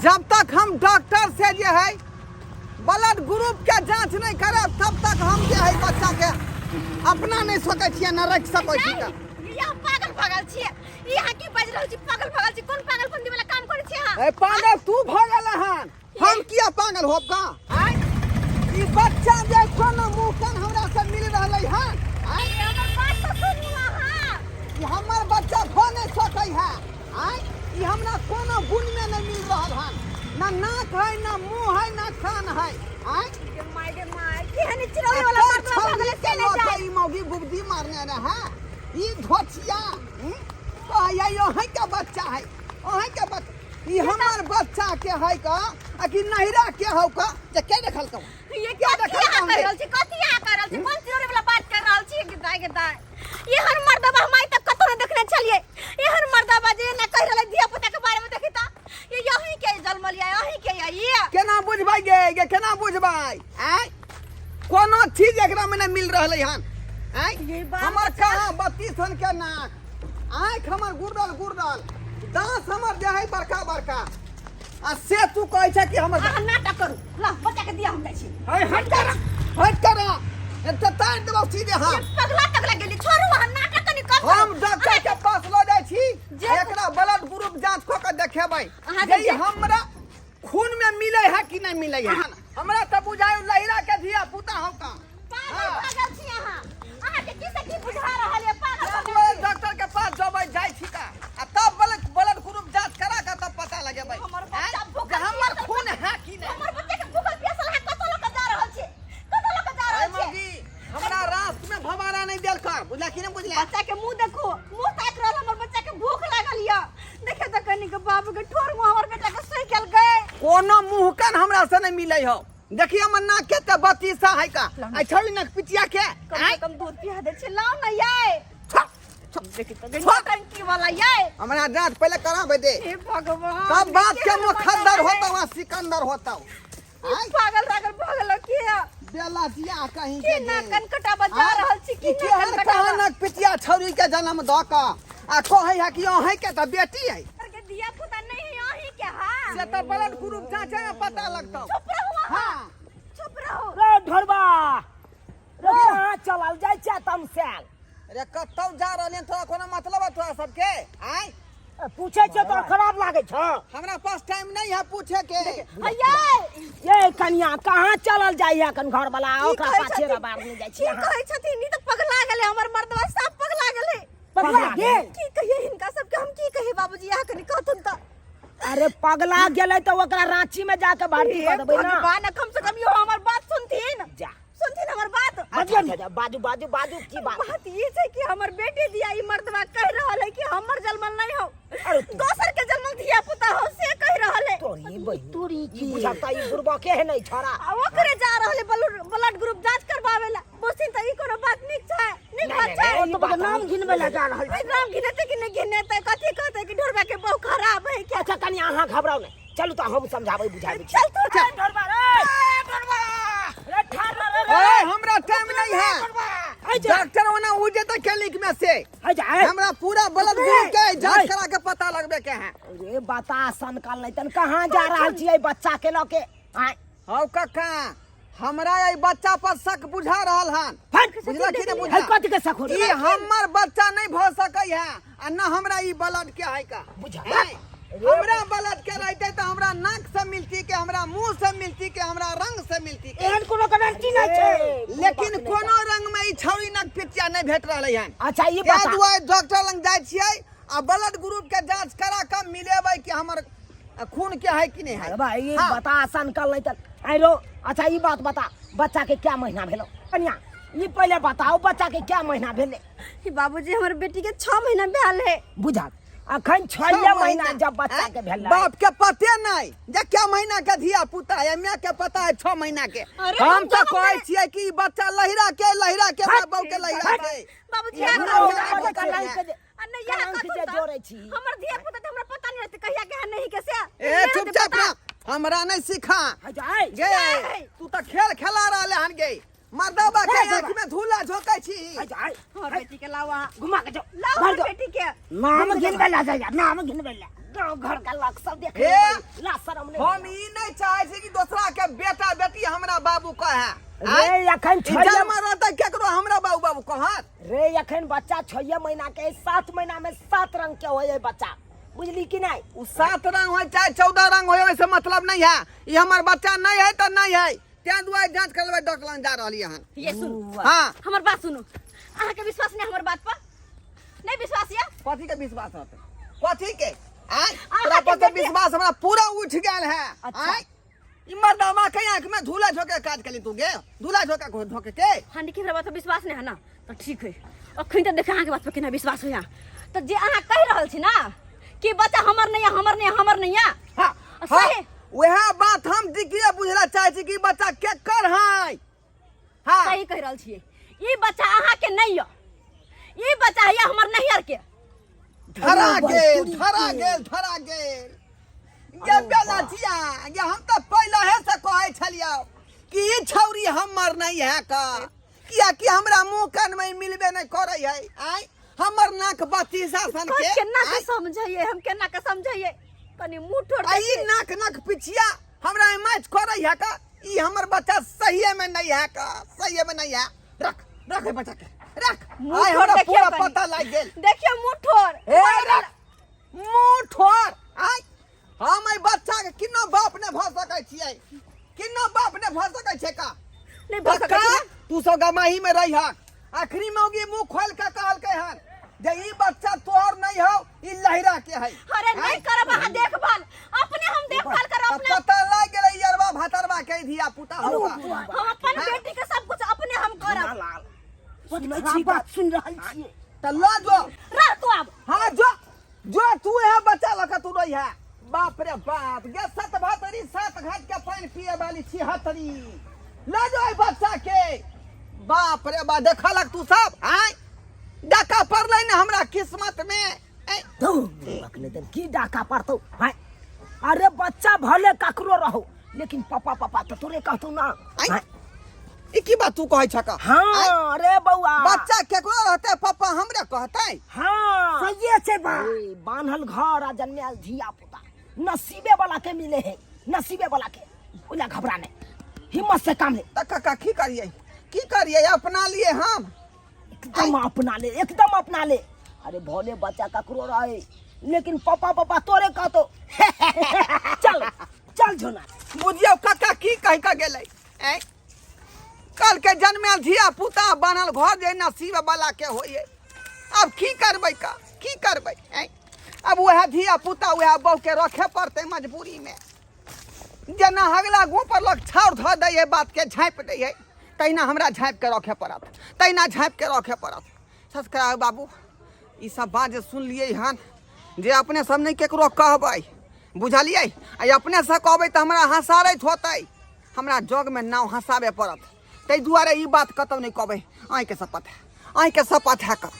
जब तक हम डॉक्टर से जो है ब्लड ग्रुप के जांच नहीं करे तब तक हम जो है बच्चा के अपना नहीं सके छिए न रख सके छी का यहाँ पागल छिए यहाँ की बज रहल छी पागल छी कौन पागलपंती वाला काम करे छी हां ए पागल तू भगल हन हम किया पागल होब का आय ई बच्चा जे कोनो मुंह कान हमरा से मिल रहलै हन आय हमर बात तो सुनू हां ई हमर बच्चा भ नहीं सकै है आय ई हमरा कोनो गुण में नहीं मिल रहल हन ना नाक है ना मुंह है ना कान है आय के माय केहन चिरौरी वाला मार तो पागल चले जाए ई मौगी बुबदी मारने रहा ई धोचिया कहया यो है का बच्चा है ओ है का बच्चा ई हमर बच्चा के है का आ कि नहिरा के हो का जे के देखल का ये क्या कर रहल छी कथिया कर रहल छी कौन चिरौरी वाला बात कर रहल छी गदाय ये हर मर्दबा हम तक कतो न देखने चलिए ये हर मर्दबा जे ना कह रहल दिया पुता के बारे में देखिता ये यही के जन्मलिया यही के ये केना बुझबै गे केना बुझबै आय कोनो चीज एकरा में नहीं मिल रहलै हन आय हमर कहां 32 सन के नाक आंख हमर गुरदल दांत हमर जे है बड़का आ से तू कहै छै कि हमर नाटक करू ला बच्चा के दिया हम दै छी हट कर एते तार देबौ सीधे हां पगला गेली छोड़ू हम नाटक कनी कर हम डॉक्टर के पास ल जाय छी एकरा ब्लड ग्रुप जांच क के देखेबै जे हमरा खून में मिलै है कि नहीं मिलै है हमरा त बुझाय लहिरा के धिया पुता हो का पागल छी अहाँ के किसे की बुझा रहल है पागल डॉक्टर के पास जबै जाय छी का आ तब ब्लड ग्रुप जांच करा के तब पता लगेबै हमर खून है कि नहीं हमर बच्चा के भूखल प्यासल है कतो लोग जा रहल छी हमरा रात में भवारा नहीं देल कर बुझला कि नहीं बुझला बच्चा के मुंह देखो मुंह ताक रहल हमर बच्चा के भूख लागल या देखे त कनी के बाप के ठोर मुंह हमर बेटा के सही केल गए कोनो मुंह कान हमरा से नहीं मिलै हो देखिए हमर नाक के त 32 है का आ छोड़ी नक पिटिया के कम दूध पिया दे छ लाओ ना ये देखि त टंकी वाला ये हमरा जांच पहले कराबे दे हे भगवान तब बात के मुखद्दर होता वहां सिकंदर होता पागल भगल के बेला जिया कहीं के ना कनकटा बजा रहल छी की कनकटा नक पिटिया छोरी के जन्म द का आ कहै है कि अहीं के त बेटी है के दिया पुता नहीं है अहीं के हां से त ब्लड ग्रुप जांच में पता लगता चुप रहो हां चुप रहो रे ढोरबा रे हां चलल जाय छै तमसेल रे कतौ जा रहले तोरा कोनो मतलब है तोरा सबके आय पूछे छ तो खराब लागे छ हमरा पास टाइम नहीं है पूछे के ये कन्या कहां चलल जाय है कन घर वाला ओकरा पाछे रबार में जाय छी कहै छथिन नी त पगला गेले हमर मर्दवा सब पगला गेले पगला गेल की कहिए इनका सबके हम की कहिए बाबूजी यहाँ कनी कहथुन त अरे पगला गेले तो ओकरा रांची में जाके भर्ती कर देबै ना भगवान कम से कम यो हमर बात सुनथिन जा सुनथिन हमर बात अच्छा बाजू की बात ये छै कि हमर बेटी दिया ई मर्दवा कह रहल है कि हमर जन्मल नहीं हो दोसर के जन्मल दिया पुता हो से कह रहल है तोरी की बुझाता ई बुरबा के है नहीं छोरा ओकरे जा रहल है ब्लड ग्रुप जांच करबावेला बोसिन त ई कोनो बात निक छै निक बात छै तो नाम गिनबे ला जा रहल छै नाम गिनते कि नहीं गिनते कथि कहते कि ढोरबा के बहु खराब है क्या अच्छा कन्या अहाँ घबराओ नहीं चलू तो हम समझाबै बुझाबै चल तो ढोरबा रे ठार ए हमरा टाइम नहीं है डॉक्टर ओना उजे त क्लिनिक में से हमरा पूरा ब्लड ग्रुप के जांच करा के पता लगबे के है अरे बता सनकल नहीं तन कहां जा रहल छियै बच्चा के ल के हौ कक्का हमरा ई बच्चा पर शक बुझा रहल हन बुझला कि नहीं बुझला कथि के शक हो ई हमर बच्चा नहीं भ सकै है आ न हमरा ई ब्लड के है का बुझा हमरा ब्लड के रहते त हमरा नाक से मिलती के हमरा मुंह से मिलती के हमरा रंग से मिलती के एहन कोनो गारंटी नहीं छै लेकिन कोनो रंग में ई छौरी नक पिटिया नहीं भेट रहलै हन अच्छा ये बता दुआ डॉक्टर लंग जाय छियै आ ब्लड ग्रुप के जांच करा के मिलेबै कि हमर खून के है कि नहीं है भाई ये बता सनकल नहीं त आइरो अच्छा ये बात बता बच्चा के क्या महीना भेलो कन्या ये पहले बताओ बच्चा के क्या महीना भेले बाबूजी हमर बेटी के 6 महीना भेल है बुझा अखन 6 महीना जब बच्चा के भेल बाप के पते नहीं जे क्या महीना के धिया पुता है मैं के पता है 6 महीना के हम तो कहै छियै कि बच्चा लहिरा के बाबू के लहिरा के बाबूजी जोड़े छी हमर धिया पुता त हमरा पता नहीं रहते कहिया के नहीं के से ए चुपचाप रह हमरा नहीं सिखा गे तू त खेल खेला रहले हन गे मर्दबा के आंख में धूला झोकै छी हां बेटी के लावा घुमा के जाओ लावा बेटी के नाम गिनबे ला जा नाम गिनबे ला गांव घर का लोग सब देख हे, ला शरम नहीं हम ई नहीं चाहे छी कि दूसरा के बेटा बेटी हमरा बाबू कहे रे अखन इज्जत में रहता केकरो हमरा बाबू बाबू कहत रे अखन बच्चा 6 महीना के 7 महीना में 7 रंग के होय बच्चा बुझली कि नहीं उ 7 रंग हो चाहे 14 रंग हो ऐसे मतलब नहीं है ये हमर बच्चा नहीं है तो नहीं है त्या दुआरे जांच करबै डॉक्टर लग जा रहली हन ये सुन हाँ हमर बात सुनो अहाँ के विश्वास नहीं हमर बात पर नहीं विश्वास या कथी के विश्वास होते कथी के आय अहाँ तोरा के पर तो बेटी- विश्वास हमरा पूरा उठ गेल है अच्छा। आय ई मर्दामा के आंख में धूला झोंके काज कली तू गे धूला झोंके धोके के हानि के बात पर विश्वास नहीं है ना तो ठीक है अखन तो देखे अहाँ के बात पर केना विश्वास होया तो जे अहाँ कह रहल छी ना कि बच्चा हमर नहीं है हमर नहीं है हमर नहीं है हां सही वह बात हम दिखिए बुझला चाहे छी कि बच्चा के कर है हां सही कह रहल छियै ई बच्चा अहाँ के नहीं है ई बच्चा है हमर नैहर के धरा गेल ये बेला छिया ये हम तो पहले है से कहै छलियो कि ई छौरी हमर नहीं है का किया कि हमरा मुंह कान में मिलबे नहीं करे है आय हमर नाक बत्ती शासन के केना के समझिए हम केना के समझिए कनी मुंह ठोड़ आई नाक पिछिया हमरा मैच करे है का ई हमर बच्चा सही में नहीं है का सही में नहीं है रख है बच्चा के रख मुंह आय ठोड़ हमरा देखियो पूरा कनी। पता लग गेल देखियो मुंह ठोड़ ए रख मुंह ठोड़ आय हम ई बच्चा के किन्नो बाप ने भ सकै छियै किन्नो बाप ने भ सकै छै का नहीं भऽ सकै छै ना। तू सब गमाही में रही हक आखिरी में होगी मुंह खोल के कहलकै हन जे ई बच्चा तोहर नहीं हो ई लहिरा के है अरे नहीं करब अहाँ देखभाल अपने हम देखभाल करब अपने पता लग गेलै यरवा भातरवा के धिया पुता होगा हम अपन बेटी के सब कुछ अपने हम करब सुनै छी बात सुन रहल छी त लो जो रह तू अब हां जो तू है बच्चा लका तू रही है बाप रे बाप गे 7 भातरी 7 घाट के पानी पिए वाली छी हतरी ले जो ई बच्चा के बाप रे बा देखलक तू सब आय डाका पड़लै ने हमरा किस्मत में तो अखने तक की डाका पड़तो हाय अरे बच्चा भले ककरो रहो लेकिन पापा तो तोरे कहतौ ना आय ई की बात तू कहै छका हां अरे बौआ बच्चा केकरो रहते पापा हमरे कहतै हां सहिए छै बा बान्हल घर आ जन्मल धिया पुता नसीबे वाला के मिले है नसीबे वाला के ओला घबरा नहीं हिम्मत से काम ले त काका की करिए अपना लिए हम एकदम अपना ले अरे भोले बच्चा ककरो रहे लेकिन पापा तोरे कहतो चल झोना बुझियो काका की कह के गेलै कल के जन्मल धिया पुता बनल घर जे नसीब वाला के होइए अब की करबै अब वह धिया पुता वह बहू के रखे पड़ते मजबूरी में जेना हगला गो पर लोग छाड़ धऽ दै है बात के झाँपि दै है तहिना हमरा झाँपि के रखे पड़त सस्करा बाबू ई सब बात जे सुनलिए हन जे अपने सब नहीं केकरो कहबै बुझलिए आ अपने से कहबै तो हमरा हंसारैत होतै हमरा जग में नाव हंसाबे पड़त ताहि दुआरे ई बात कतौ नहीं कहबै आइ के शपथ है का